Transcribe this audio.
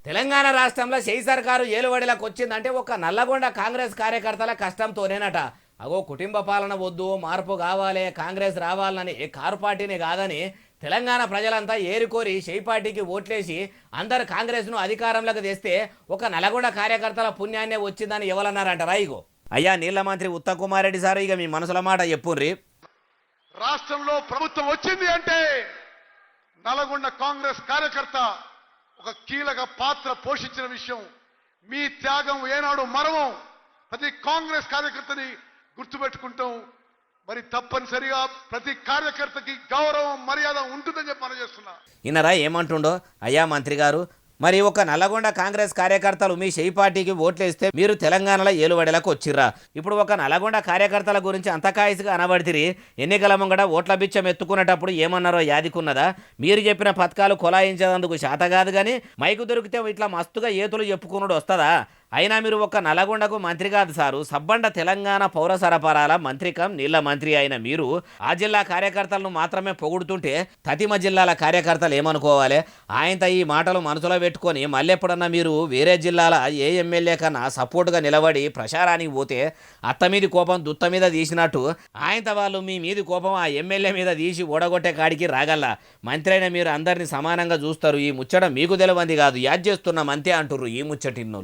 తెలంగాణ రాష్ట్రంలో చేయి సర్కారు ఏలుబడిలకు వచ్చిందంటే ఒక నల్లగొండ కాంగ్రెస్ కార్యకర్తల కష్టంతోనేనట. అగో కుటుంబ పాలన వద్దు, మార్పు కావాలి, కాంగ్రెస్ రావాలని కారు పార్టీని కాదని తెలంగాణ ప్రజలంతా ఏరుకోరి చేయి పార్టీకి ఓట్లేసి అందరు కాంగ్రెస్ను అధికారంలోకి తెస్తే ఒక నల్లగొండ కార్యకర్తల పుణ్యాన్నే వచ్చిందని ఎవరన్నారంటారా? ఇగో అయ్యా నీళ్ల మంత్రి ఉత్తమ్ కుమార్ రెడ్డి సార్, ఇక మీ మనసుల మాట చెప్పుర్రి. రాష్ట్రంలో ప్రభుత్వం వచ్చింది అంటే నల్గొండ కాంగ్రెస్ కార్యకర్త ఒక కీలక పాత్ర పోషించిన విషయం మీ త్యాగం ఏనాడు మరవం. ప్రతి కాంగ్రెస్ కార్యకర్తని గుర్తుపెట్టుకుంటాం. మరి తప్పనిసరిగా ప్రతి కార్యకర్తకి గౌరవం మర్యాద ఉంటుందని చెప్పి మనం చేస్తున్నా. ఇన్నరా ఏమంటుండో? అయ్యా మంత్రి గారు, మరి ఒక నల్లగొండ కాంగ్రెస్ కార్యకర్తలు మీ చేయి పార్టీకి ఓట్లేస్తే మీరు తెలంగాణలో ఏలుబడిలకు వచ్చిర్రా. ఇప్పుడు ఒక నల్లగొండ కార్యకర్తల గురించి అంతకాయసుగా అనబడితిరి. ఎన్నికల ముంగట ఓట్ల బిచ్చం ఎత్తుకునేటప్పుడు ఏమన్నారో యాదికున్నదా? మీరు చెప్పిన పథకాలు కొలాయించేందుకు శాత కాదు కానీ మైకు దొరికితే ఇట్లా మస్తుగా ఏతులు చెప్పుకున్నాడు వస్తుందా? అయినా మీరు ఒక నల్లగొండకు మంత్రి కాదు సారు, సబ్బండ తెలంగాణ పౌర సరఫరాల మంత్రికం నీళ్ల మంత్రి అయిన మీరు ఆ జిల్లా కార్యకర్తలను మాత్రమే పొగుడుతుంటే తతిమ జిల్లాల కార్యకర్తలు ఏమనుకోవాలి? ఆయనతో ఈ మాటలు మనసులో పెట్టుకొని మళ్ళెప్పుడన్నా మీరు వేరే జిల్లాల ఏ ఎమ్మెల్యే కన్నా సపోర్టుగా నిలబడి ప్రచారానికి పోతే అత్త మీది కోపం దుత్త మీద తీసినట్టు ఆయనతో వాళ్ళు మీ మీది కోపం ఆ ఎమ్మెల్యే మీద తీసి ఓడగొట్టే కాడికి రాగల్లా. మంత్రి అయిన మీరు అందరినీ సమానంగా చూస్తారు. ఈ ముచ్చట మీకు తెలవంది కాదు, యాద్ చేస్తున్నాం అంతే అంటుర్రు ఈ ముచ్చటిన్నోళ్ళు.